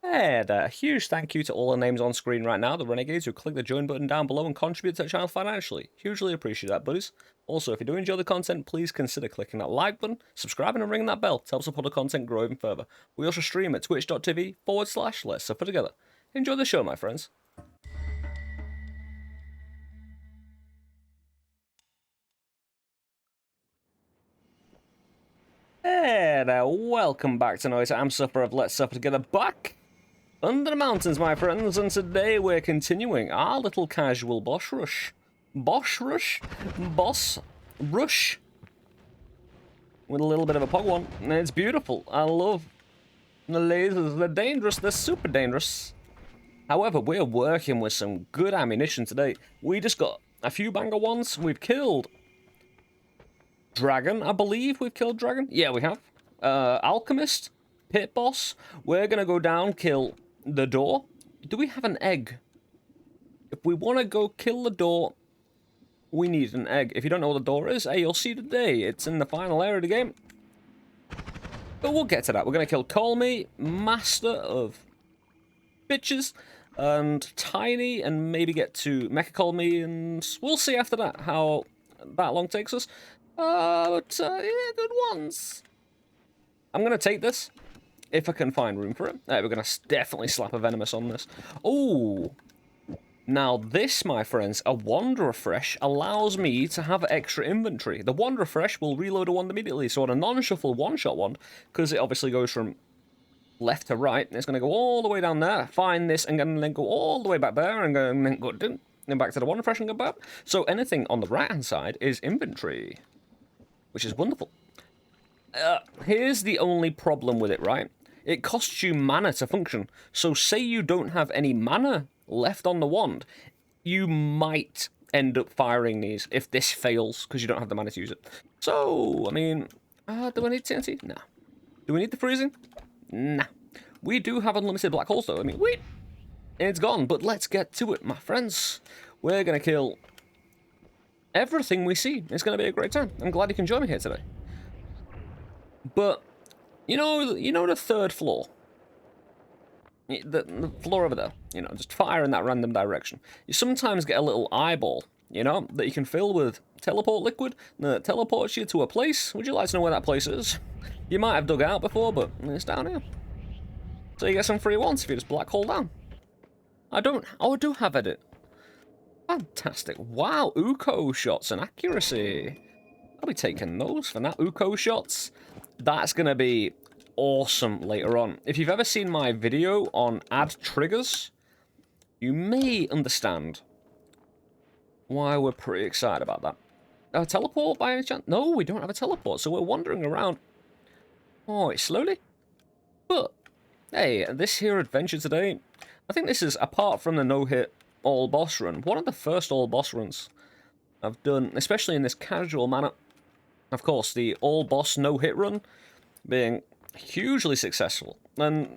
Hey there, a huge thank you to all the names on screen right now, the renegades who click the join button down below and contribute to the channel financially. Hugely appreciate that, buddies. Also, if you do enjoy the content, please consider clicking that like button, subscribing and ringing that bell to help support the content grow even further. We also stream at twitch.tv/Let's Suffer Together. Enjoy the show, my friends. Hey there, welcome back to Noita. I'm Suffer of Let's Suffer Together, back under the mountains, my friends, and today we're continuing our little casual boss rush. Boss rush? Boss rush? With a little bit of a pog one, and it's beautiful. I love the lasers. They're dangerous, they're super dangerous. However, we're working with some good ammunition today. We just got a few banger ones. We've killed Dragon, I believe we've killed Dragon. Yeah, we have. Alchemist, Pit Boss. We're gonna go down, kill the door. Do we have an egg? If we want to go kill the door, we need an egg. If you don't know what the door is, hey, you'll see today. It's in the final area of the game. But we'll get to that. We're going to kill Call Me, Master of Bitches, and Tiny, and maybe get to Mecha Call Me, and we'll see after that how that long takes us. Yeah, good ones. I'm going to take this. If I can find room for it. We're going to definitely slap a Venomous on this. Oh, now this, my friends, a Wand Refresh allows me to have extra inventory. The Wand Refresh will reload a wand immediately. So on a non-shuffle one-shot wand, because it obviously goes from left to right, and it's going to go all the way down there, find this, and then go all the way back there, and then go back to the Wand Refresh and go back. So anything on the right-hand side is inventory, which is wonderful. Here's the only problem with it, right? It costs you mana to function. So say you don't have any mana left on the wand, you might end up firing these if this fails because you don't have the mana to use it. So, I mean, do I need TNT? Nah. Do we need the freezing? Nah. We do have unlimited black holes though. I mean, wait. It's gone, but let's get to it, my friends. We're going to kill everything we see. It's going to be a great time. I'm glad you can join me here today. But you know the third floor? The floor over there. You know, just fire in that random direction. You sometimes get a little eyeball, you know, that you can fill with teleport liquid that teleports you to a place. Would you like to know where that place is? You might have dug out before, but it's down here. So you get some free ones if you just black hole down. I do have edit. Fantastic. Wow, Uko shots and accuracy. I'll be taking those for that. Uko shots. That's going to be awesome later on. If you've ever seen my video on add triggers, you may understand why we're pretty excited about that. A teleport by any chance? No, we don't have a teleport, so we're wandering around quite slowly. But, hey, this here adventure today, I think this is, apart from the no-hit all-boss run, one of the first all-boss runs I've done, especially in this casual manner. Of course, the all-boss no-hit run being hugely successful, and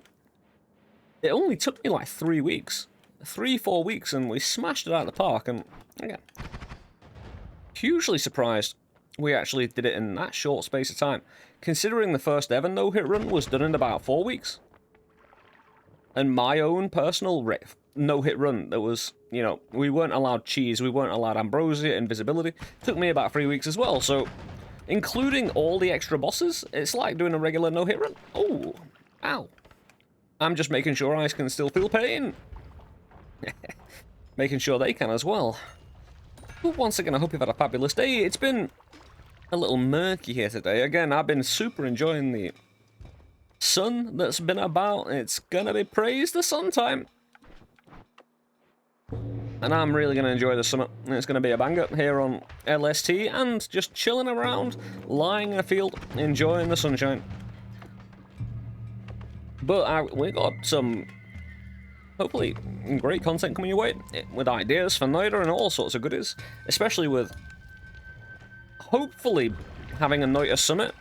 it only took me like 3 weeks, 3-4 weeks, and we smashed it out of the park. And again, hugely surprised we actually did it in that short space of time, considering the first ever no-hit run was done in about 4 weeks, and my own personal no-hit run that was, you know, we weren't allowed cheese, we weren't allowed ambrosia, invisibility, took me about 3 weeks as well. So including all the extra bosses, it's like doing a regular no-hit run. Oh, ow. I'm just making sure I can still feel pain. Making sure they can as well. But once again, I hope you've had a fabulous day. It's been a little murky here today. Again, I've been super enjoying the sun that's been about. It's gonna be praise the sun time. And I'm really going to enjoy the summer. It's going to be a banger here on LST and just chilling around, lying in a field, enjoying the sunshine. But we got some, hopefully, great content coming your way with ideas for Noita and all sorts of goodies. Especially with, hopefully, having a Noita Summit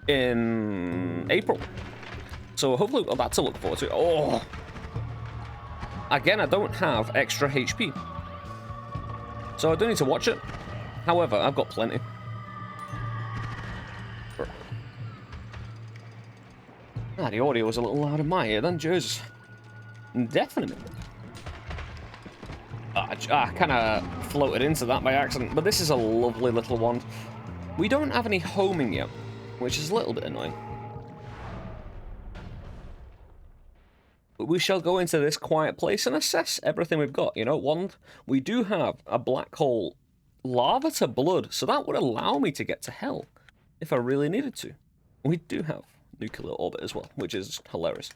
in April. So hopefully, well, that's to look forward to. Oh! Again, I don't have extra HP, so I don't need to watch it. However, I've got plenty. Ah, the audio was a little loud in my ear then, Jesus. Definitely. I kind of floated into that by accident, but this is a lovely little wand. We don't have any homing yet, which is a little bit annoying. But we shall go into this quiet place and assess everything we've got. You know, wand. We do have a black hole lava to blood, so that would allow me to get to hell if I really needed to. We do have nuclear orbit as well, which is hilarious.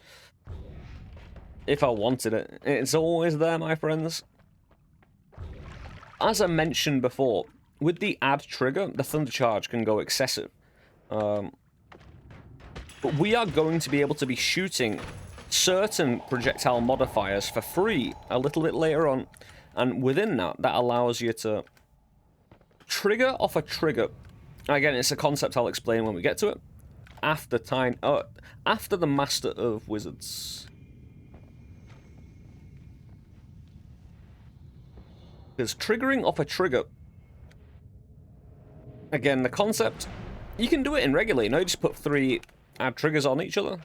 If I wanted it. It's always there, my friends. As I mentioned before, with the add trigger, the thunder charge can go excessive. But we are going to be able to be shooting certain projectile modifiers for free a little bit later on. And within that, that allows you to trigger off a trigger. Again, it's a concept I'll explain when we get to it. After the Master of Wizards. Because triggering off a trigger, again, the concept, you can do it in regular, you know, you just put 3 add triggers on each other.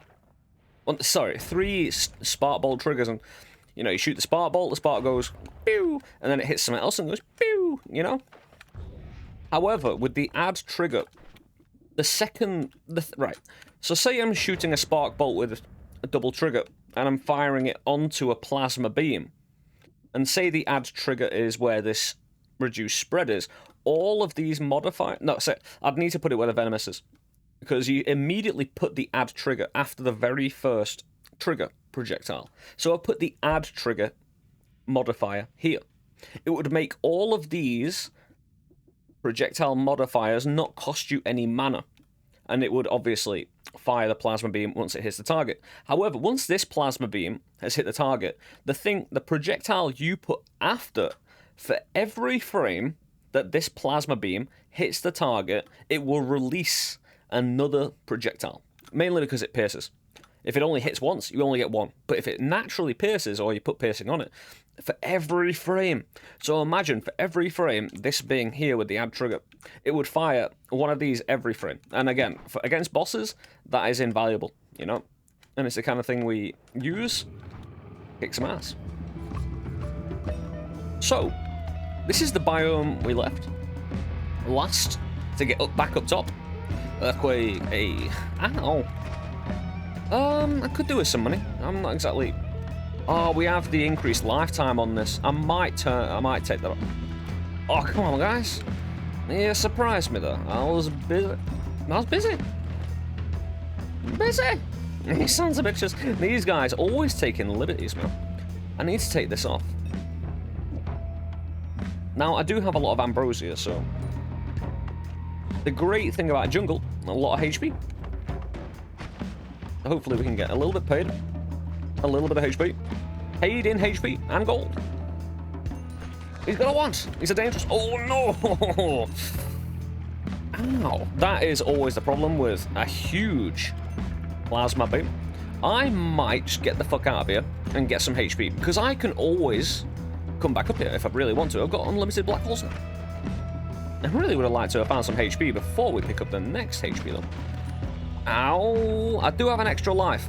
Well, sorry, 3 spark bolt triggers, and, you know, you shoot the spark bolt, the spark goes, pew, and then it hits something else and goes, pew, you know? However, with the add trigger, the second, right, so say I'm shooting a spark bolt with a double trigger, and I'm firing it onto a plasma beam, and say the add trigger is where this reduced spread is, all of these modifiers... No, so I'd need to put it where the venomous is. Because you immediately put the add trigger after the very first trigger projectile. So I put the add trigger modifier here. It would make all of these projectile modifiers not cost you any mana. And it would obviously fire the plasma beam once it hits the target. However, once this plasma beam has hit the target, the projectile you put after, for every frame that this plasma beam hits the target, it will release another projectile. Mainly because it pierces. If it only hits once, you only get 1. But if it naturally pierces, or you put piercing on it, for every frame. So imagine, for every frame, this being here with the add trigger, it would fire one of these every frame. And again, against bosses, that is invaluable, you know? And it's the kind of thing we use, kick some ass. So, this is the biome we left. Last, to get back up top. Earthquake, ow. I could do with some money. I'm not exactly... Oh, we have the increased lifetime on this. I might take that up. Oh, come on, guys. You surprised me, though. I was busy. Busy! These sons of bitches. These guys always taking liberties, man. I need to take this off. Now, I do have a lot of ambrosia, so... The great thing about jungle, a lot of HP. Hopefully we can get a little bit paid. A little bit of HP. Paid in HP and gold. He's got a want. He's a dangerous... Oh, no! Ow. That is always the problem with a huge plasma beam. I might just get the fuck out of here and get some HP, because I can always come back up here if I really want to. I've got unlimited black holes now. I really would have liked to have found some HP before we pick up the next HP, though. Ow! I do have an extra life.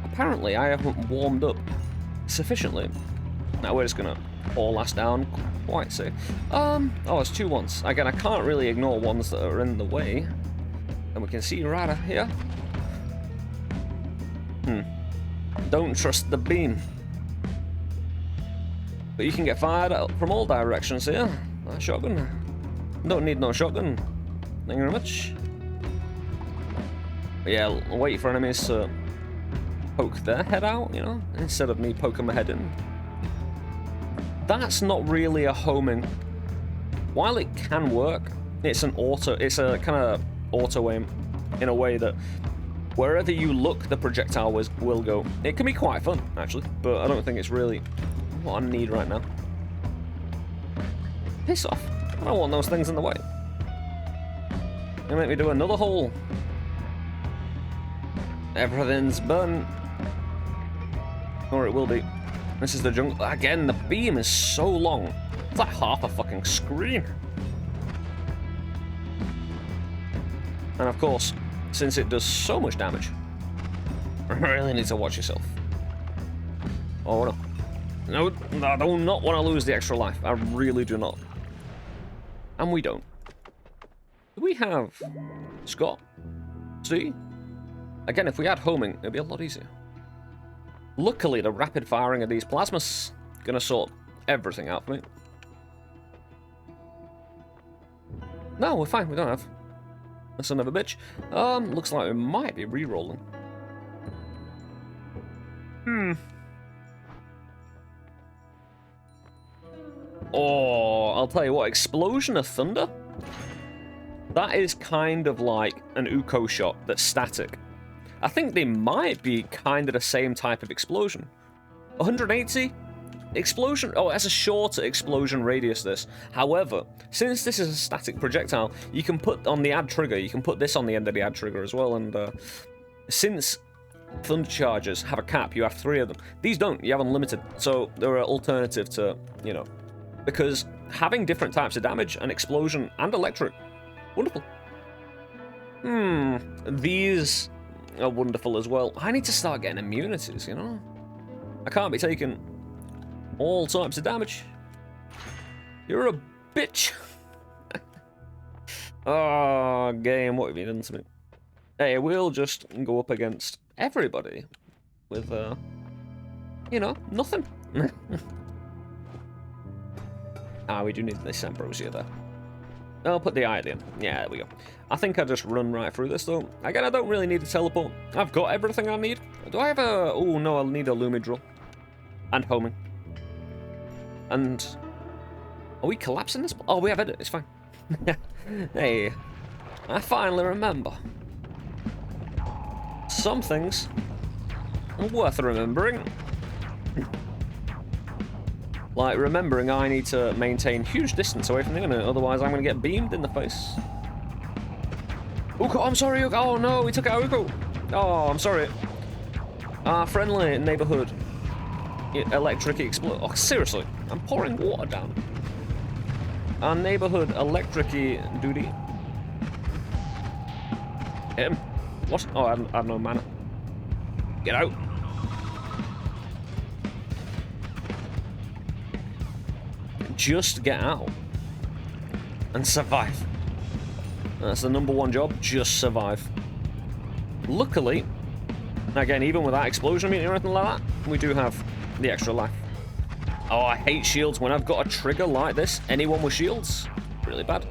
Apparently, I haven't warmed up sufficiently. Now we're just gonna all last down quite safe. Oh, it's 2 ones. Again, I can't really ignore ones that are in the way. And we can see right here. Don't trust the beam. But you can get fired out from all directions here. A shotgun. Don't need no shotgun. Thank you very much. But yeah, I'll wait for enemies to poke their head out, you know, instead of me poking my head in. That's not really a homing. While it can work, it's a kind of auto aim in a way that wherever you look, the projectile will go. It can be quite fun, actually, but I don't think it's really what I need right now. Piss off. I don't want those things in the way. They make me do another hole. Everything's burnt. Or it will be. This is the jungle. Again, the beam is so long. It's like half a fucking screen. And of course, since it does so much damage, Really need to watch yourself. Oh no. No, I do not want to lose the extra life. I really do not. And we don't. Do we have Scott? See? Again, if we had homing, it'd be a lot easier. Luckily, the rapid firing of these plasmas gonna sort everything out for me. No, we're fine. We don't have a son of a bitch. Looks like we might be re-rolling. Oh, I'll tell you what, Explosion of Thunder? That is kind of like an Uko shot that's static. I think they might be kind of the same type of explosion. 180? Explosion? Oh, it has a shorter explosion radius, this. However, since this is a static projectile, you can put on the add trigger, you can put this on the end of the add trigger as well, and since thunder charges have a cap, you have 3 of them. These don't, you have unlimited, so they're an alternative to, you know, because having different types of damage, and explosion, and electric, wonderful. These are wonderful as well. I need to start getting immunities, you know? I can't be taking all types of damage. You're a bitch. Oh, game, what have you done to me? Hey, we'll just go up against everybody with, you know, nothing. We do need this ambrosia there. I'll put the iodine. Yeah, there we go. I think I just run right through this, though. Again, I don't really need a teleport. I've got everything I need. Do I have a... Oh, no, I'll need a Lumidrill. And homing. And... Are we collapsing this? Oh, we have it. It's fine. Hey. I finally remember. Some things are worth remembering. Like, remembering I need to maintain huge distance away from the enemy, otherwise I'm going to get beamed in the face. Uko, I'm sorry, Uko. Oh no, we took out Uko. Oh, I'm sorry. Our friendly neighborhood electric explode. Oh, seriously, I'm pouring water down. Our neighborhood electric-y duty. Hit him. What? Oh, I have no mana. Get out. Just get out and survive. That's the #1 job, just survive. Luckily, again, even without explosion meter or anything like that, we do have the extra life. Oh, I hate shields when I've got a trigger like this. Anyone with shields? Really bad.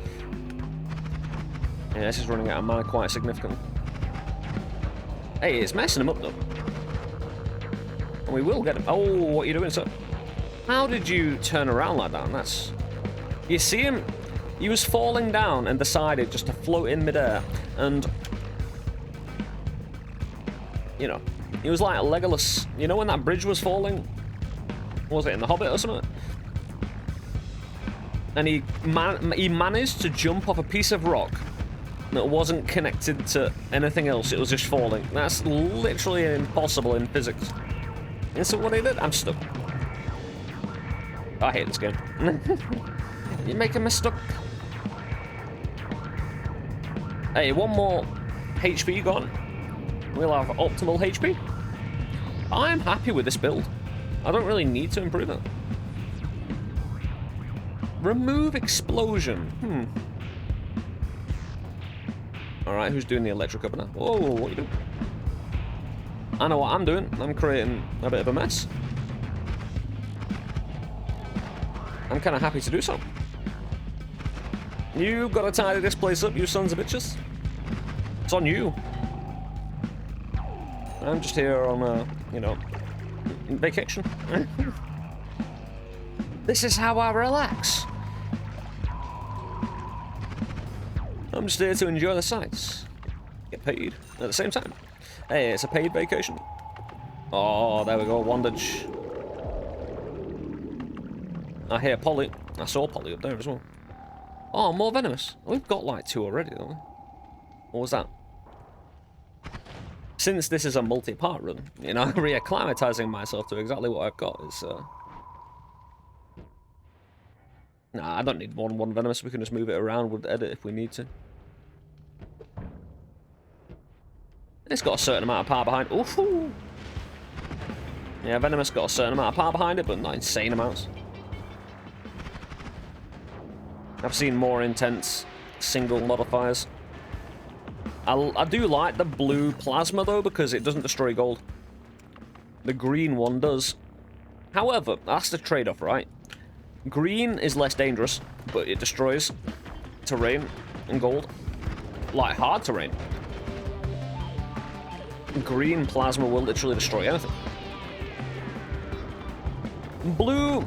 Yeah, this is running out of mana quite significantly. Hey, it's messing him up though. And we will get him. Oh, what are you doing, sir? How did you turn around like that? That's... You see him? He was falling down and decided just to float in midair. And... You know, he was like Legolas. You know when that bridge was falling? Was it in The Hobbit or something? And he managed to jump off a piece of rock that wasn't connected to anything else. It was just falling. That's literally impossible in physics. And so what he did? I'm stuck. I hate this game. You're making me stuck. Hey, 1 more HP gone. We'll have optimal HP. I'm happy with this build. I don't really need to improve it. Remove explosion. Alright, who's doing the electric up now? Whoa, what are you doing? I know what I'm doing. I'm creating a bit of a mess. I'm kind of happy to do so. You've got to tidy this place up, you sons of bitches. It's on you. I'm just here on, you know, vacation. This is how I relax. I'm just here to enjoy the sights. Get paid at the same time. Hey, it's a paid vacation. Oh, there we go, Wandage. I hear Polly. I saw Polly up there as well. Oh, more venomous. We've got like 2 already, don't we? What was that? Since this is a multi-part run, you know, reacclimatizing myself to exactly what I've got is, Nah, I don't need more than 1 venomous. We can just move it around with edit if we need to. It's got a certain amount of power behind. Ooh. Yeah, Venomous got a certain amount of power behind it, but not insane amounts. I've seen more intense single modifiers. I do like the blue plasma though, because it doesn't destroy gold. The green one does. However, that's the trade-off, right? Green is less dangerous, but it destroys terrain and gold. Like hard terrain. Green plasma will literally destroy anything. Blue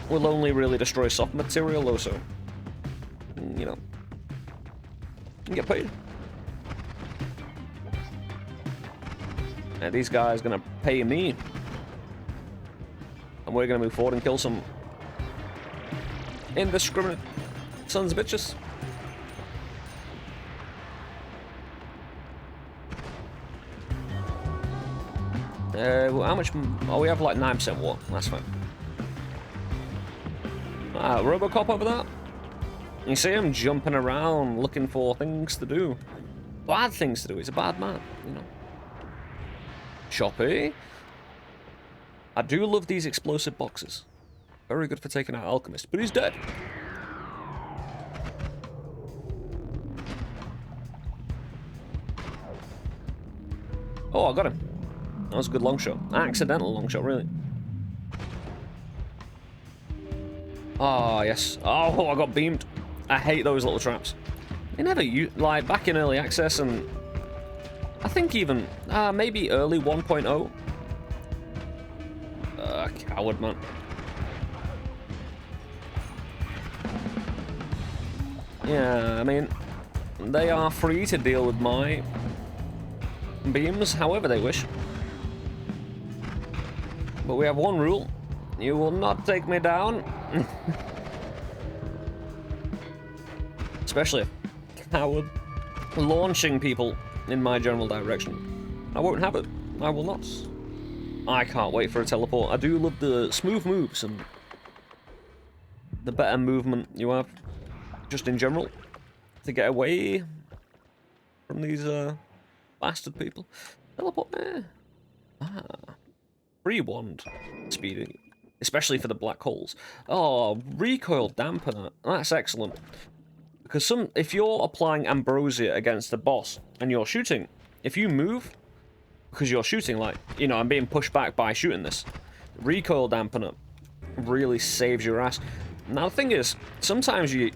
will only really destroy soft material though, so you know, you can get paid. And these guys are gonna pay me, and we're gonna move forward and kill some indiscriminate sons of bitches. How much? Oh, we have like 9% war. That's fine. Robocop over there. You see him jumping around looking for things to do. Bad things to do. He's a bad man, you know. Choppy. I do love these explosive boxes. Very good for taking out Alchemist, but he's dead. Oh, I got him. That was a good long shot. Accidental long shot, really. Oh, yes. Oh, I got beamed. I hate those little traps. They never use, like, back in early access and I think even, maybe early 1.0. Coward, man. Yeah, I mean, they are free to deal with my beams however they wish. But we have one rule. You will not take me down. Especially a coward launching people in my general direction. I won't have it. I will not. I can't wait for a teleport. I do love the smooth moves and the better movement you have, just in general, to get away from these bastard people. Teleport there. Free wand speeding, especially for the black holes. Oh, recoil dampener. That's excellent. Because if you're applying ambrosia against a boss and you're shooting, if you move, because you're shooting, like, you know, I'm being pushed back by shooting this, recoil dampener really saves your ass. Now the thing is, sometimes you,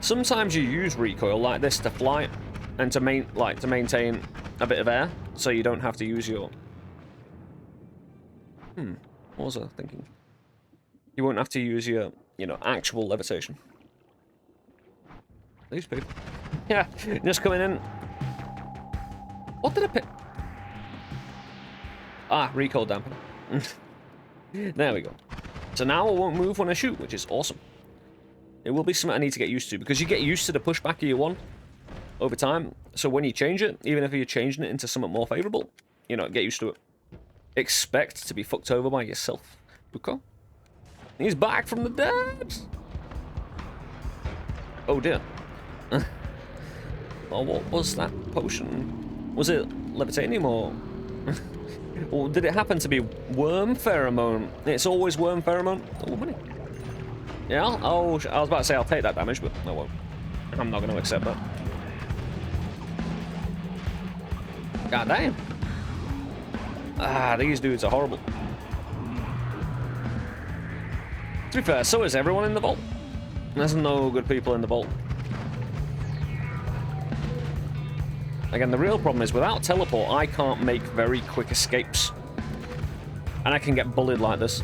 sometimes you use recoil like this to fly and to maintain a bit of air, so you don't have to use your. What was I thinking? You won't have to use your, you know, actual levitation. These people. Yeah, just coming in. What did I pick? Recoil dampener. There we go. So now I won't move when I shoot, which is awesome. It will be something I need to get used to, because you get used to the pushback of your one over time. So when you change it, even if you're changing it into something more favorable, you know, get used to it. Expect to be fucked over by yourself. Okay. He's back from the dead. Oh dear. Oh, what was that potion? Was it levitanium or... or did it happen to be worm pheromone? It's always worm pheromone. Oh, money. Yeah, I was about to say I'll take that damage, but I won't. I'm not going to accept that. God damn. These dudes are horrible. To be fair, so is everyone in the vault. There's no good people in the vault. Again, the real problem is without teleport, I can't make very quick escapes. And I can get bullied like this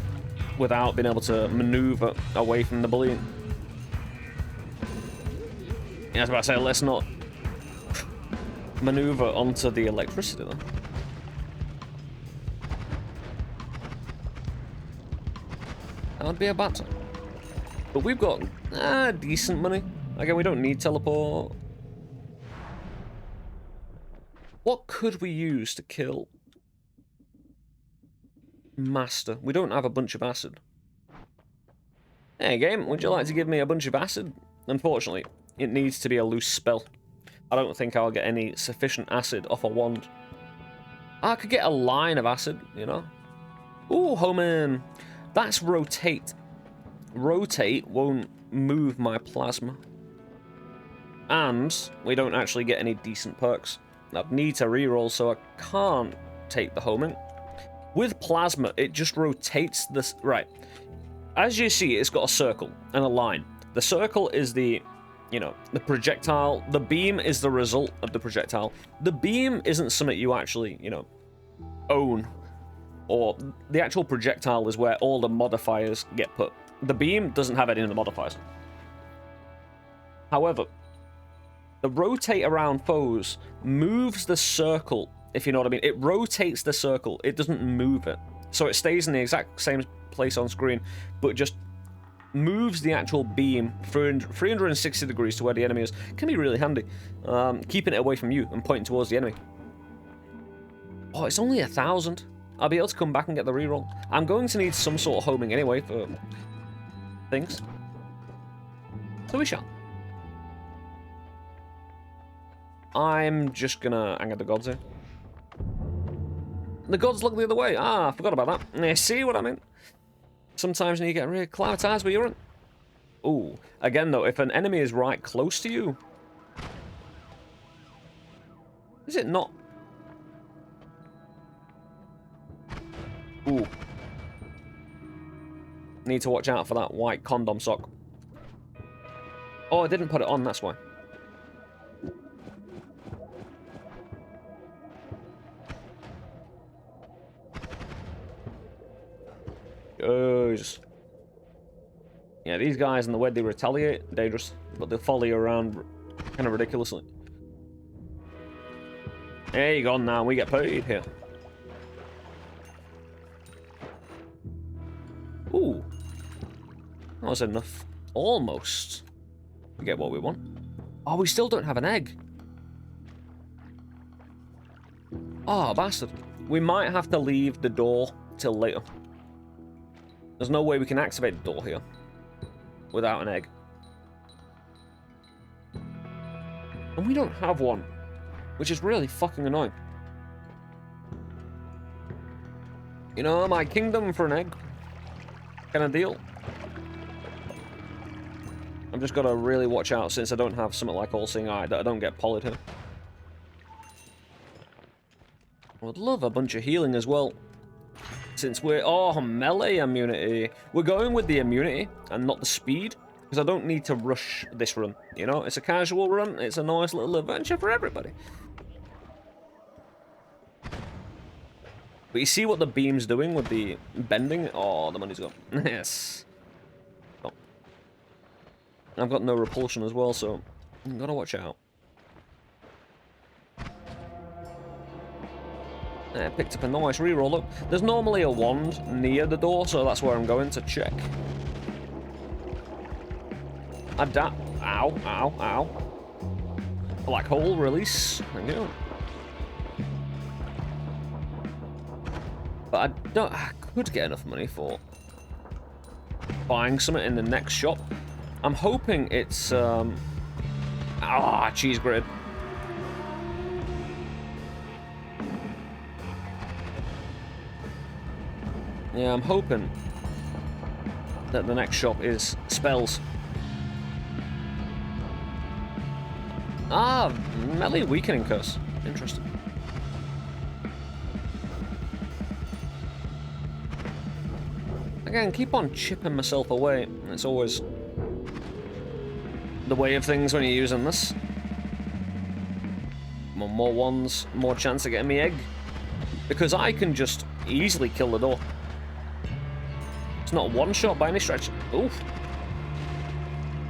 without being able to maneuver away from the bullying. Yeah, I was about to say, let's not maneuver onto the electricity though. That would be a bad time. But we've got decent money. Again, we don't need teleport. What could we use to kill Master? We don't have a bunch of acid. Hey, game, would you like to give me a bunch of acid? Unfortunately, it needs to be a loose spell. I don't think I'll get any sufficient acid off a wand. I could get a line of acid, you know? Ooh, home in. That's rotate. Rotate won't move my plasma. And we don't actually get any decent perks. I'd need to reroll, so I can't take the homing. With plasma, it just rotates this. Right. As you see, it's got a circle and a line. The circle is the, you know, the projectile. The beam is the result of the projectile. The beam isn't something you actually, you know, own. Or the actual projectile is where all the modifiers get put. The beam doesn't have any of the modifiers. However, the rotate around foes moves the circle, if you know what I mean. It rotates the circle. It doesn't move it. So it stays in the exact same place on screen, but just moves the actual beam 360 degrees to where the enemy is. Can be really handy. Keeping it away from you and pointing towards the enemy. Oh, it's only 1,000. I'll be able to come back and get the reroll. I'm going to need some sort of homing anyway for things. So we shall. I'm just gonna anger the gods here. The gods look the other way. Ah, I forgot about that. You see what I mean? Sometimes you get really acclimatized where you're in. Ooh. Again, though, if an enemy is right close to you... Is it not? Ooh. Need to watch out for that white condom sock. Oh, I didn't put it on, that's why. Yeah, these guys and the way they retaliate, dangerous. But they'll follow you around kind of ridiculously. There you go, now we get paid here. Ooh. That was enough. Almost. We get what we want. Oh, we still don't have an egg. Oh, bastard. We might have to leave the door till later. There's no way we can activate the door here without an egg. And we don't have one, which is really fucking annoying. You know, my kingdom for an egg kind of deal. I've just got to really watch out since I don't have something like All-Seeing Eye that I don't get polyed here. I would love a bunch of healing as well. Since we're... Oh, melee immunity. We're going with the immunity and not the speed. Because I don't need to rush this run. You know, it's a casual run. It's a nice little adventure for everybody. But you see what the beam's doing with the bending? Oh, the money's gone. Yes. Oh. I've got no repulsion as well, so I've got to watch out. I picked up a nice reroll. Look, there's normally a wand near the door, so that's where I'm going to check. Ow, ow, ow. Black hole release. Thank you. But I could get enough money for buying something in the next shop. I'm hoping it's cheese grid. Yeah, I'm hoping that the next shop is spells. Ah, melee weakening curse. Interesting. Again, keep on chipping myself away. It's always the way of things when you're using this. More ones, more chance of getting me egg. Because I can just easily kill the door. It's not one shot by any stretch. Oof.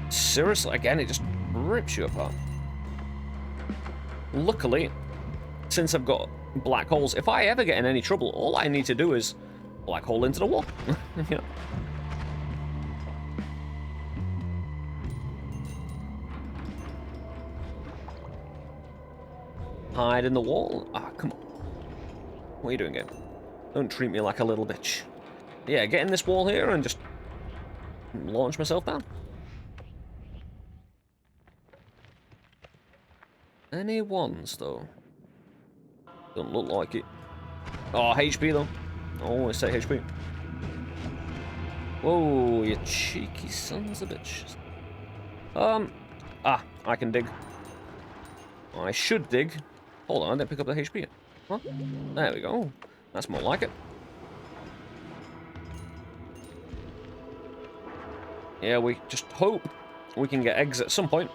Seriously, again, it just rips you apart. Luckily, since I've got black holes, if I ever get in any trouble, all I need to do is black hole into the wall. You know. Hide in the wall? Ah, come on. What are you doing, game? Don't treat me like a little bitch. Yeah, get in this wall here and just launch myself down. any ones, though? Don't look like it. Oh, HP, though. I always say HP. Whoa, you cheeky sons of bitches. I can dig. I should dig. Hold on, I didn't pick up the HP yet. Huh? There we go. That's more like it. Yeah, we just hope we can get eggs at some point.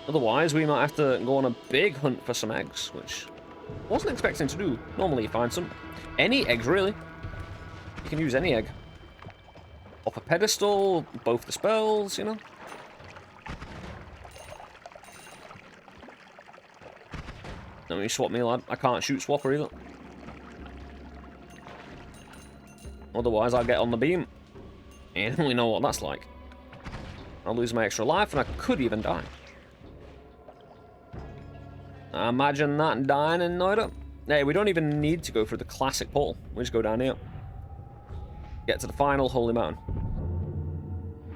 Otherwise, we might have to go on a big hunt for some eggs, which I wasn't expecting to do. Normally you find some. Any eggs, really. You can use any egg. Off a pedestal, both the spells, you know. Don't you swap me, lad. I can't shoot swapper either. Otherwise, I'll get on the beam. And we know what that's like. I'll lose my extra life, and I could even die. Imagine that dying in Noita. Hey, we don't even need to go through the classic portal. We just go down here. Get to the final holy mountain.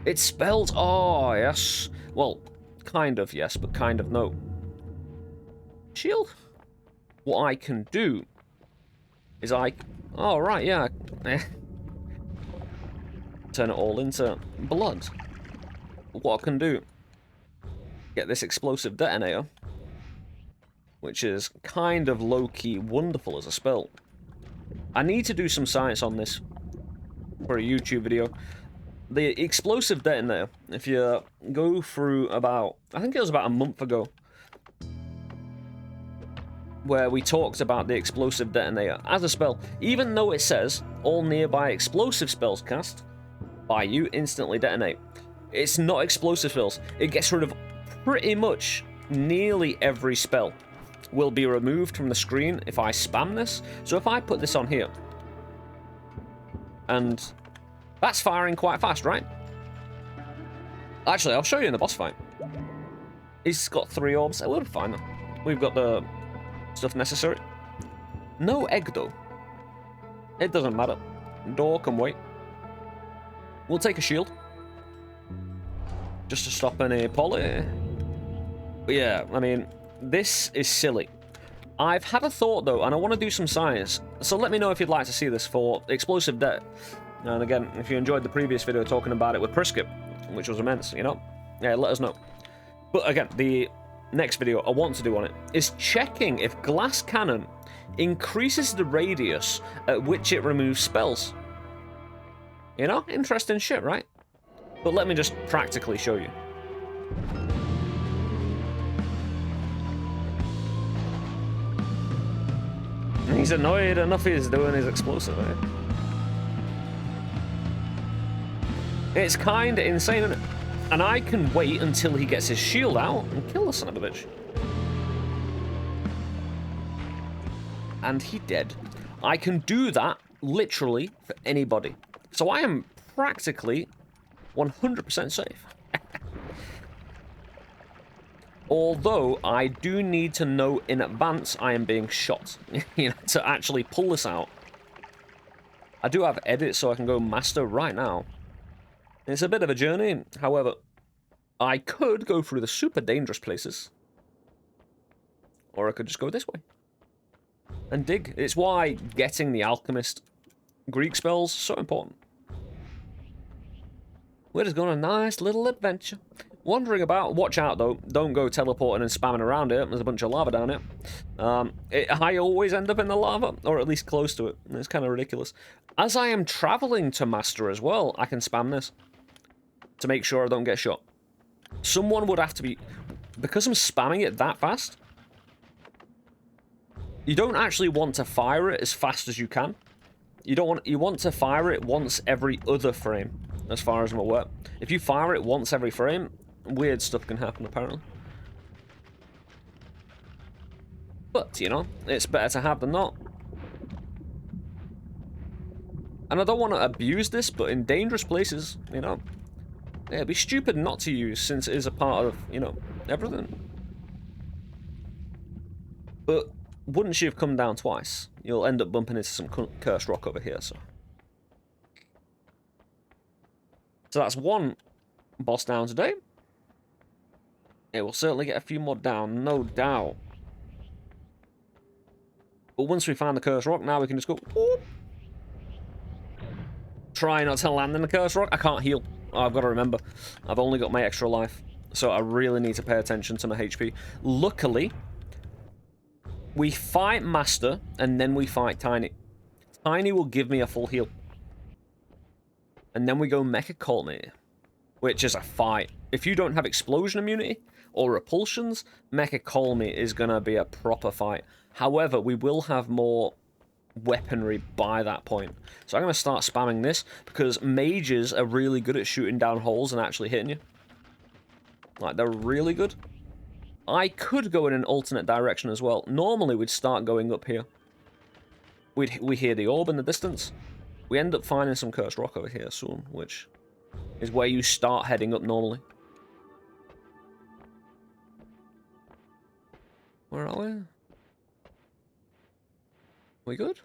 It spells... Oh, yes. Well, kind of yes, but kind of no. Shield? What I can do is oh, right, yeah. Turn it all into blood. What I can do... Get this explosive detonator, which is kind of low-key wonderful as a spell. I need to do some science on this for a YouTube video. The explosive detonator, if you go through about... I think it was about a month ago, where we talked about the explosive detonator as a spell. Even though it says, all nearby explosive spells cast by you instantly detonate. It's not explosive spells. It gets rid of pretty much nearly every spell. Will be removed from the screen if I spam this. So if I put this on here, and that's firing quite fast, right? Actually, I'll show you in the boss fight. He's got 3 orbs. We'll be fine though. We've got the stuff necessary. No egg though. It doesn't matter. Door can wait. We'll take a shield just to stop any poly. But yeah, I mean, this is silly. I've had a thought though, and I want to do some science. So let me know if you'd like to see this for explosive det. And again, if you enjoyed the previous video talking about it with Priskip, which was immense, you know, yeah, let us know. But again, the next video I want to do on it is checking if glass cannon increases the radius at which it removes spells. You know, interesting shit, right? But let me just practically show you. He's annoyed enough he's doing his explosive, eh? It's kind of insane, isn't it? And I can wait until he gets his shield out and kill the son of a bitch. And he dead. I can do that literally for anybody. So I am practically 100% safe. Although I do need to know in advance I am being shot, you know, to actually pull this out. I do have edit, so I can go master right now. It's a bit of a journey, however, I could go through the super dangerous places. Or I could just go this way. And dig. It's why getting the alchemist Greek spells so important. We're just going on a nice little adventure. Wandering about. Watch out, though. Don't go teleporting and spamming around it. There's a bunch of lava down here. I always end up in the lava, or at least close to it. It's kind of ridiculous. As I am traveling to master as well, I can spam this to make sure I don't get shot. Someone would have to be... Because I'm spamming it that fast, you don't actually want to fire it as fast as you can. You want to fire it once every other frame, as far as I'm aware. If you fire it once every frame, weird stuff can happen, apparently. But, you know, it's better to have than not. And I don't want to abuse this, but in dangerous places, you know, it'd be stupid not to use, since it is a part of, you know, everything. But wouldn't you have come down twice? You'll end up bumping into some cursed rock over here, so. So that's one boss down today. It will certainly get a few more down, no doubt. But once we find the cursed rock, now we can just go... Whoop. Try not to land in the cursed rock. I can't heal. Oh, I've got to remember. I've only got my extra life. So I really need to pay attention to my HP. Luckily, we fight Master, and then we fight Tiny. Tiny will give me a full heal. And then we go Mecha Colmy, which is a fight. If you don't have explosion immunity or repulsions, Mecha Colmy is going to be a proper fight. However, we will have more weaponry by that point. So I'm going to start spamming this, because mages are really good at shooting down holes and actually hitting you. Like, they're really good. I could go in an alternate direction as well. Normally, we'd start going up here. We hear the orb in the distance. We end up finding some cursed rock over here soon, which is where you start heading up normally. Where are we? We good?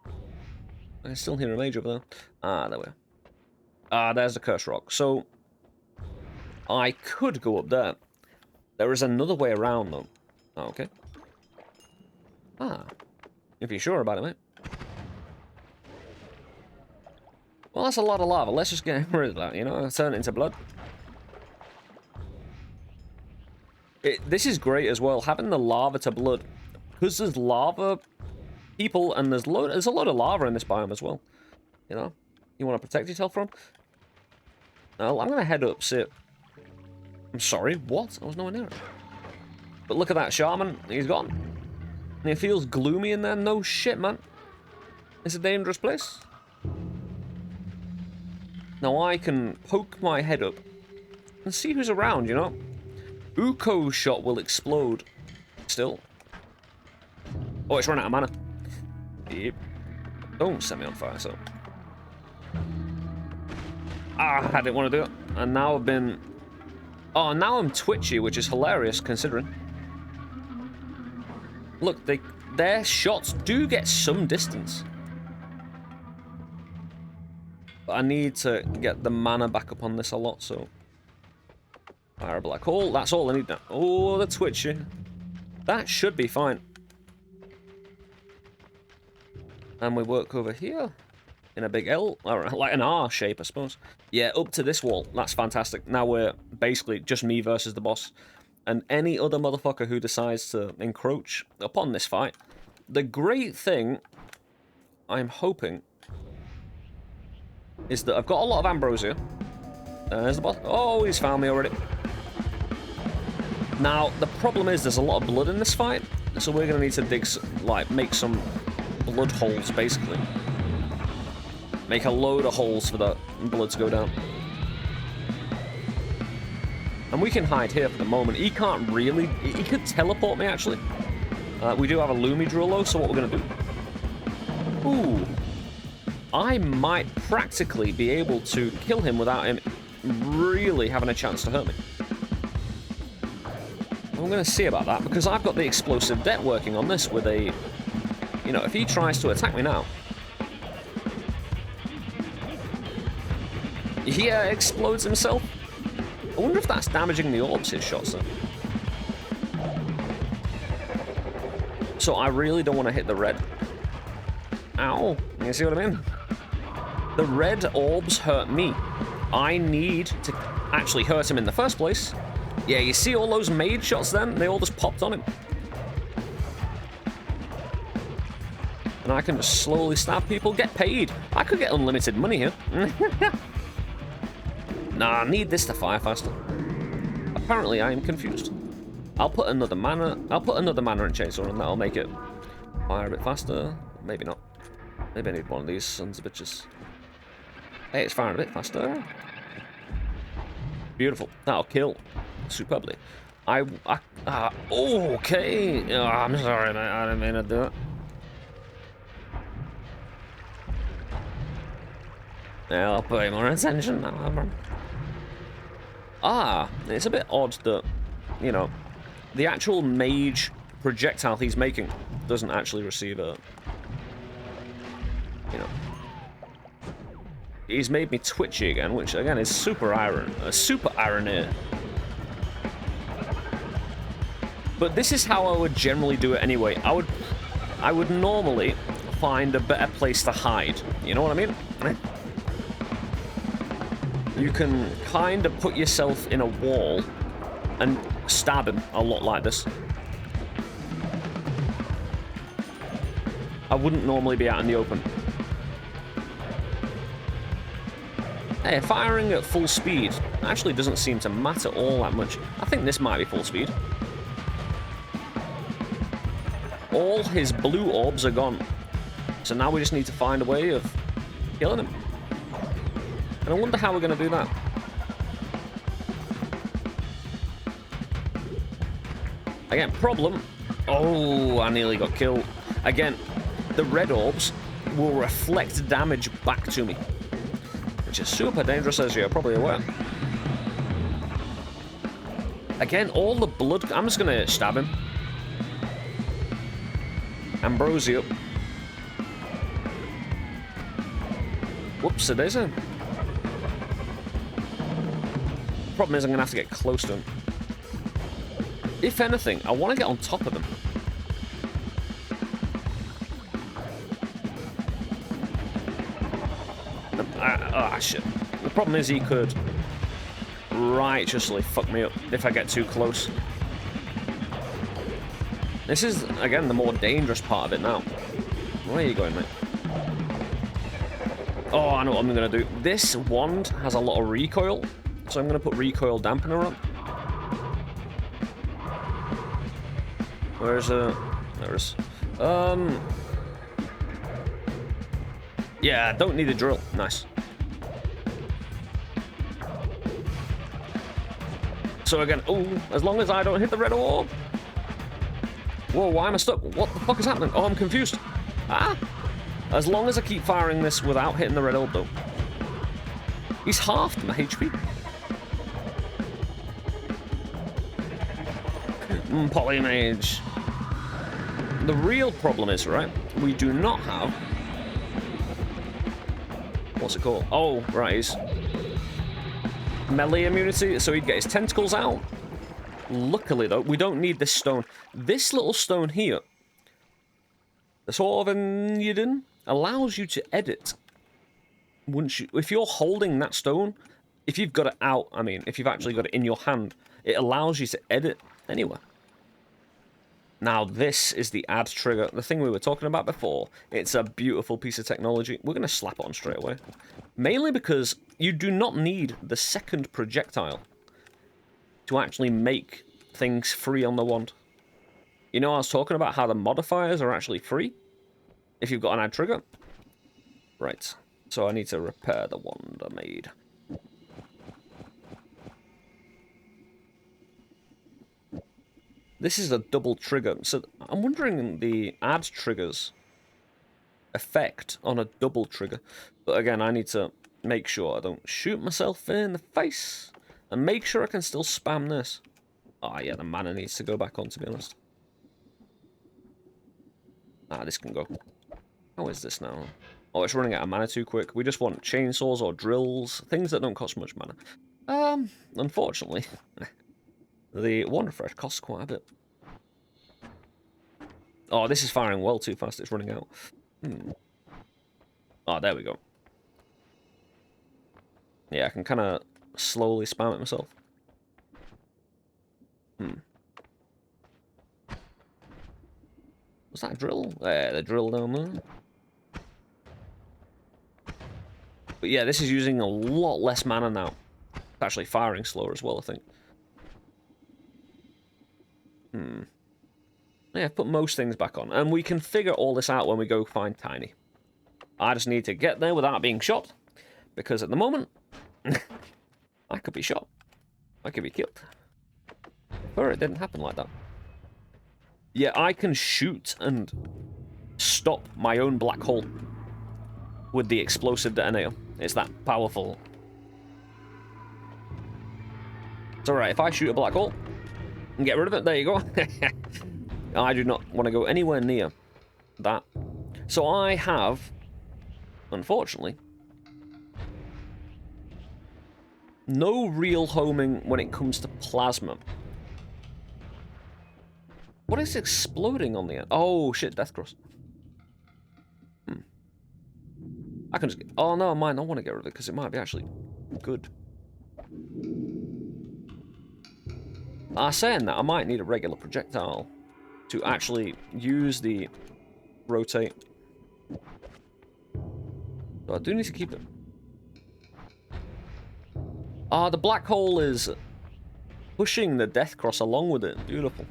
I can still hear a mage over there. Ah, there we are. Ah, there's the cursed rock. So, I could go up there. There is another way around, though. Oh, okay. Ah. If you're sure about it, mate. Well, that's a lot of lava. Let's just get rid of that, you know? Turn it into blood. This is great as well, having the lava to blood. Because there's lava people, and there's a lot of lava in this biome as well. You know? You want to protect yourself from? No, I'm going to head up, sit. I'm sorry, what? I was nowhere near it. But look at that shaman. He's gone. And it feels gloomy in there. No shit, man. It's a dangerous place. Now I can poke my head up and see who's around, you know? Uko's shot will explode. Still. Oh, it's run out of mana. Yep. Don't set me on fire, so. Ah, I didn't want to do it. And now I've been... Oh, now I'm twitchy, which is hilarious, considering. Look, their shots do get some distance. But I need to get the mana back up on this a lot, so... Fire a black hole, that's all I need now. Oh, the twitchy. That should be fine. And we work over here. In a big L, or like an R shape, I suppose. Yeah, up to this wall. That's fantastic. Now we're basically just me versus the boss. And any other motherfucker who decides to encroach upon this fight. The great thing, I'm hoping, is that I've got a lot of ambrosia. There's the boss. Oh, he's found me already. Now, the problem is there's a lot of blood in this fight. So we're going to need to dig, make some blood holes, basically. Make a load of holes for the blood to go down. And we can hide here for the moment. He can't really... He could teleport me, actually. We do have a Lumi drill, though, so what we're going to do... Ooh. I might practically be able to kill him without him really having a chance to hurt me. I'm going to see about that, because I've got the explosive debt working on this with a... You know, if he tries to attack me now... He explodes himself. I wonder if that's damaging the orbs, his shots, though. So I really don't want to hit the red. Ow. You see what I mean? The red orbs hurt me. I need to actually hurt him in the first place. Yeah, you see all those mage shots then? They all just popped on him. And I can just slowly stab people, get paid. I could get unlimited money here. Nah, I need this to fire faster. Apparently, I am confused. I'll put another mana and chaser on, that'll make it fire a bit faster. Maybe not. Maybe I need one of these sons of bitches. Hey, it's firing a bit faster. Beautiful. That'll kill superbly. Okay. Oh, I'm sorry, mate. I didn't mean to do it. Yeah, I'll pay more attention now. Ah, it's a bit odd that, you know, the actual mage projectile he's making doesn't actually receive a... You know. He's made me twitchy again, which again is super irony. But this is how I would generally do it anyway. I would normally find a better place to hide. You know what I mean? You can kind of put yourself in a wall and stab him a lot like this. I wouldn't normally be out in the open. Hey, firing at full speed actually doesn't seem to matter all that much. I think this might be full speed. All his blue orbs are gone. So now we just need to find a way of killing him. And I wonder how we're going to do that. Again, problem. Oh, I nearly got killed. Again, the red orbs will reflect damage back to me, which is super dangerous, as you're probably aware. Again, all the blood... I'm just going to stab him. Ambrosio. Whoops-a-daisy. Problem is, I'm going to have to get close to him. If anything, I want to get on top of him. Ah, shit. The problem is he could righteously fuck me up if I get too close. This is, again, the more dangerous part of it now. Where are you going, mate? Oh, I know what I'm going to do. This wand has a lot of recoil, so I'm going to put recoil dampener on. Where's there's yeah, don't need a drill. Nice. So again, oh, as long as I don't hit the red orb. Whoa, why am I stuck? What the fuck is happening? Oh, I'm confused. Ah! As long as I keep firing this without hitting the red orb, though. He's halved my HP. Polymage. The real problem is, right, we do not have... What's it called? Oh, right, he's... melee immunity, so he'd get his tentacles out. Luckily, though, we don't need this stone. This little stone here, the sort of Enidin, allows you to edit. Once you, if you're holding that stone, if you've got it out, I mean, if you've actually got it in your hand, it allows you to edit anywhere. Now, this is the add trigger, the thing we were talking about before. It's a beautiful piece of technology. We're going to slap it on straight away. Mainly because you do not need the second projectile to actually make things free on the wand. You know, I was talking about how the modifiers are actually free if you've got an add trigger. Right, so I need to repair the wand I made. This is a double trigger, so I'm wondering the add triggers effect on a double trigger. But again, I need to make sure I don't shoot myself in the face, and make sure I can still spam this. Oh yeah, the mana needs to go back on, to be honest. Ah, this can go. How is this now? Oh, it's running out of mana too quick. We just want chainsaws or drills, things that don't cost much mana. Unfortunately... The one refresh costs quite a bit. Oh, this is firing well too fast. It's running out. Oh, there we go. Yeah, I can kind of slowly spam it myself. Was that a drill? There, the drill down there. But yeah, this is using a lot less mana now. It's actually firing slower as well, I think. Yeah, put most things back on. And we can figure all this out when we go find Tiny. I just need to get there without being shot. Because at the moment, I could be shot. I could be killed. But it didn't happen like that. Yeah, I can shoot and stop my own black hole with the explosive detonator. It's that powerful. It's alright, if I shoot a black hole and get rid of it, there you go. I do not want to go anywhere near that. So I have, unfortunately, no real homing when it comes to plasma. What is exploding on the end? Oh, shit, Death Cross. I can just get... Oh, no, I might not want to get rid of it, because it might be actually good. Saying that, I might need a regular projectile to actually use the rotate. So I do need to keep it. The black hole is pushing the Death Cross along with it. Beautiful.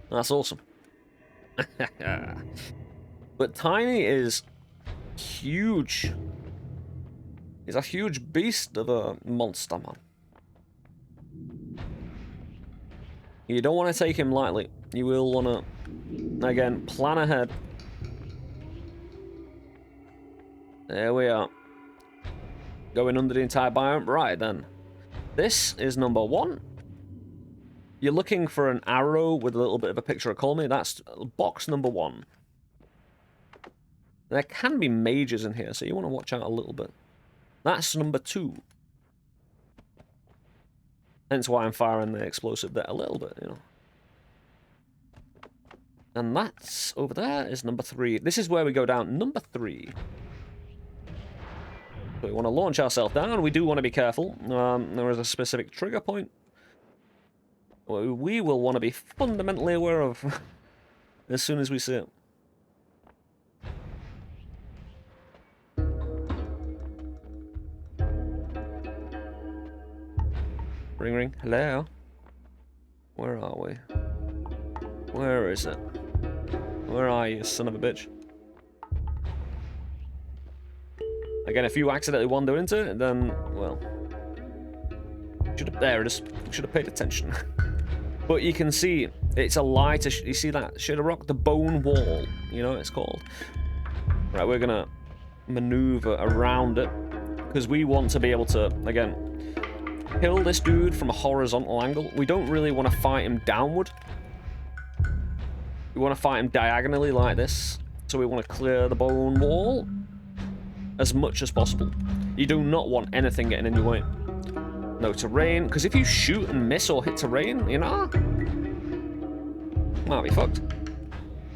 That's awesome. But Tiny is huge. He's a huge beast of a monster, man. You don't want to take him lightly. You will want to, again, plan ahead. There we are. Going under the entire biome. Right, then. This is number 1. You're looking for an arrow with a little bit of a picture of Colmy. That's box number 1. There can be mages in here, so you want to watch out a little bit. That's number 2. Hence why I'm firing the explosive there a little bit, you know. And that's over there is number 3. This is where we go down. Number 3. So we want to launch ourselves down. We do want to be careful. There is a specific trigger point we will want to be fundamentally aware of as soon as we see it. Ring ring. Hello? Where are we? Where is it? Where are you, son of a bitch? Again, if you accidentally wander into it, then, well... There it is. Should have paid attention. But you can see, it's a lighter... You see that shit of rock? The bone wall, you know what it's called? Right, we're gonna maneuver around it. Because we want to be able to, again... kill this dude from a horizontal angle. We don't really want to fight him downward. We want to fight him diagonally like this. So we want to clear the bone wall as much as possible. You do not want anything getting in your way. No terrain, because if you shoot and miss or hit terrain, you know, might be fucked.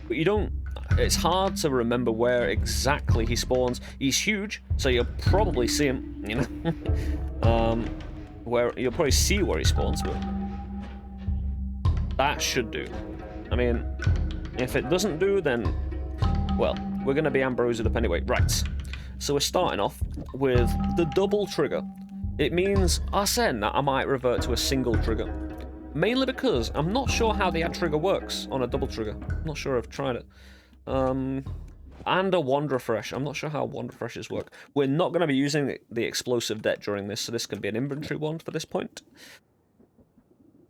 But you don't... It's hard to remember where exactly he spawns. He's huge, so you'll probably see him, you know. Where you'll probably see where he spawns, but that should do. I mean, if it doesn't do, then, well, we're going to be ambrosied up anyway. Right, so we're starting off with the double trigger. It means, saying that I might revert to a single trigger. Mainly because I'm not sure how the add trigger works on a double trigger. I'm not sure I've tried it. And a wand refresh. I'm not sure how wand refreshes work. We're not going to be using the explosive deck during this, so this can be an inventory wand for this point.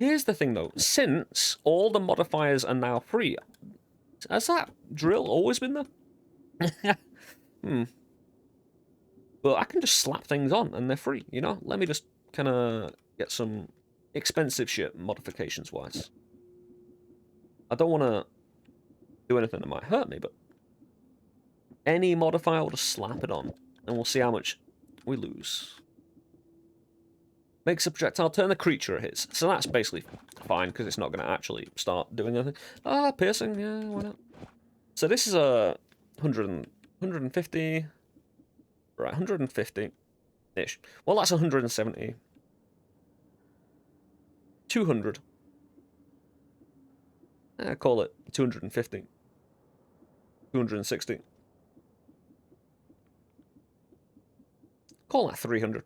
Here's the thing though, since all the modifiers are now free, has that drill always been there? But I can just slap things on and they're free, you know? Let me just kind of get some expensive shit modifications wise. I don't want to do anything that might hurt me, but any modifier, we'll just slap it on, and we'll see how much we lose. Makes a projectile turn the creature it hits. So that's basically fine, because it's not going to actually start doing anything. Piercing, yeah, why not? So this is a 150... Right, 150-ish. Well, that's 170. 200. Call it 250. 260. Call that 300.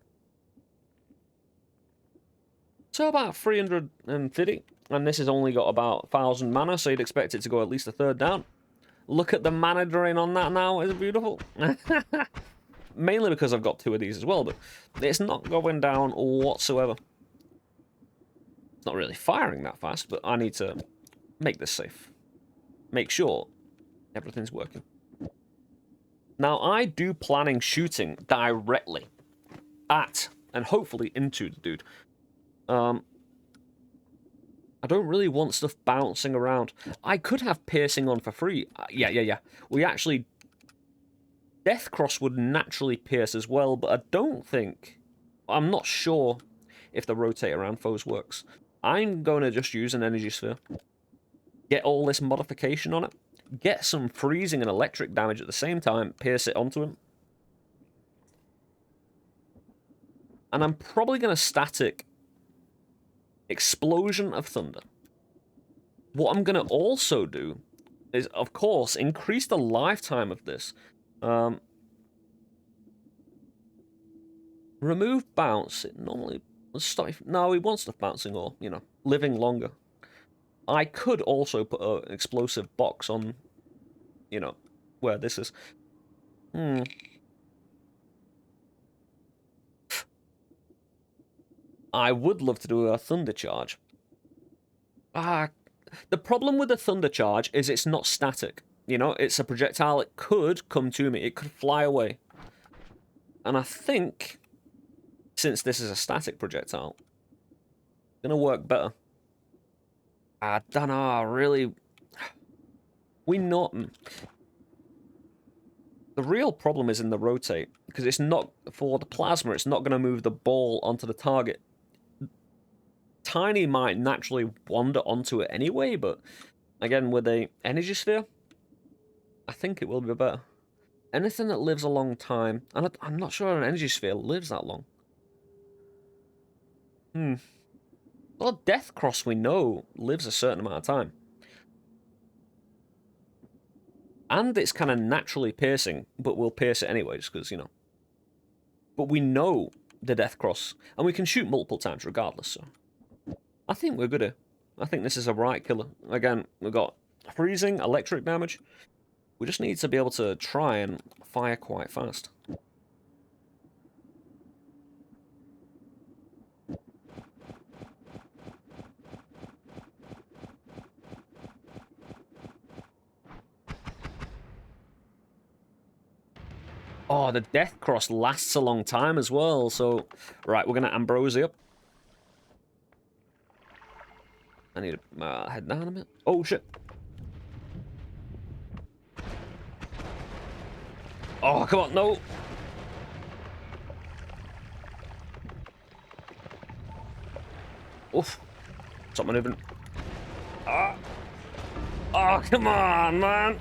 So about 350. And this has only got about 1,000 mana, so you'd expect it to go at least a third down. Look at the mana drain on that now. It's beautiful. Mainly because I've got 2 of these as well, but it's not going down whatsoever. It's not really firing that fast, but I need to make this safe. Make sure everything's working. Now, I do planning shooting directly at, and hopefully into the dude. I don't really want stuff bouncing around. I could have piercing on for free. Yeah. We actually... Deathcross would naturally pierce as well, but I don't think... I'm not sure if the rotate around foes works. I'm going to just use an energy sphere. get all this modification on it, get some freezing and electric damage at the same time, pierce it onto him. And I'm probably going to static Explosion of Thunder. What I'm going to also do is, of course, increase the lifetime of this. Remove bounce. It normally... No, he wants stuff bouncing or, you know, living longer. I could also put an explosive box on, you know, where this is. I would love to do a thunder charge. The problem with the thunder charge is it's not static. You know, it's a projectile. It could come to me. It could fly away. And I think, since this is a static projectile, it's going to work better. I don't know, really. We know. The real problem is in the rotate, because it's not, for the plasma, it's not going to move the ball onto the target. Tiny might naturally wander onto it anyway, but again, with a energy sphere, I think it will be better. Anything that lives a long time, and I'm not sure an energy sphere lives that long. Well, Death Cross, we know, lives a certain amount of time. And it's kind of naturally piercing, but we'll pierce it anyways, because, you know. But we know the Death Cross, and we can shoot multiple times regardless, so. I think we're good here. I think this is a right killer. Again, we've got freezing, electric damage. We just need to be able to try and fire quite fast. Oh, the Death Cross lasts a long time as well, so... Right, we're going to Ambrosia up. I need to head down a bit. Oh, shit. Oh, come on, no! Oof. Stop maneuvering. Ah. Oh, come on, man!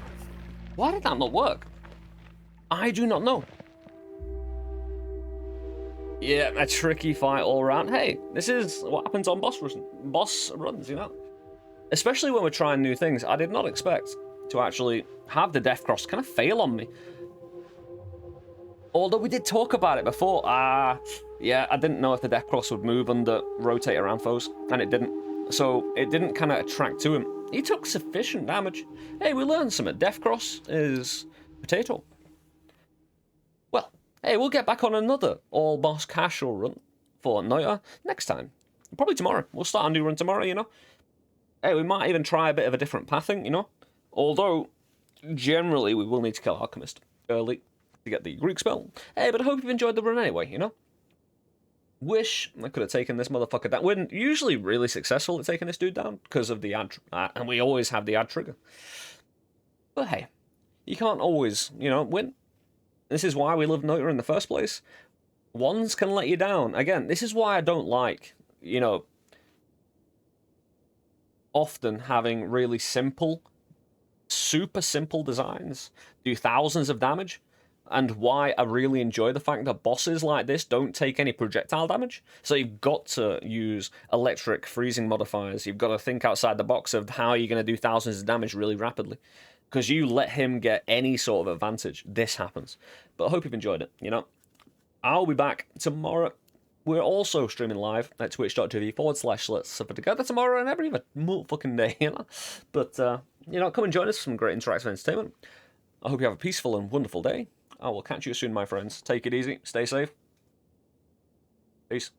Why did that not work? I do not know. Yeah, a tricky fight all around. Hey, this is what happens on boss runs, you know? Especially when we're trying new things. I did not expect to actually have the Death Cross kind of fail on me. Although we did talk about it before. Yeah, I didn't know if the Death Cross would move under rotate around foes, and it didn't. So it didn't kind of attract to him. He took sufficient damage. Hey, we learned something. Death Cross is potato. Well, hey, we'll get back on another all-boss casual run for Noita next time. Probably tomorrow. We'll start a new run tomorrow, you know? Hey, we might even try a bit of a different pathing, you know? Although, generally, we will need to kill Alchemist early to get the Greek spell. Hey, but I hope you've enjoyed the run anyway, you know? Wish I could have taken this motherfucker down. We're usually really successful at taking this dude down because of the ad, and we always have the ad trigger. But hey, you can't always, you know, win. This is why we love Noita in the first place. Ones can let you down. Again, this is why I don't like, you know, often having really simple, super simple designs do thousands of damage, and why I really enjoy the fact that bosses like this don't take any projectile damage. So you've got to use electric freezing modifiers. You've got to think outside the box of how you're going to do thousands of damage really rapidly. Because you let him get any sort of advantage, this happens. But I hope you've enjoyed it, you know. I'll be back tomorrow. We're also streaming live at twitch.tv/Let's Suffer Together tomorrow and every fucking day, you know. But, you know, come and join us for some great interactive entertainment. I hope you have a peaceful and wonderful day. I will catch you soon, my friends. Take it easy. Stay safe. Peace.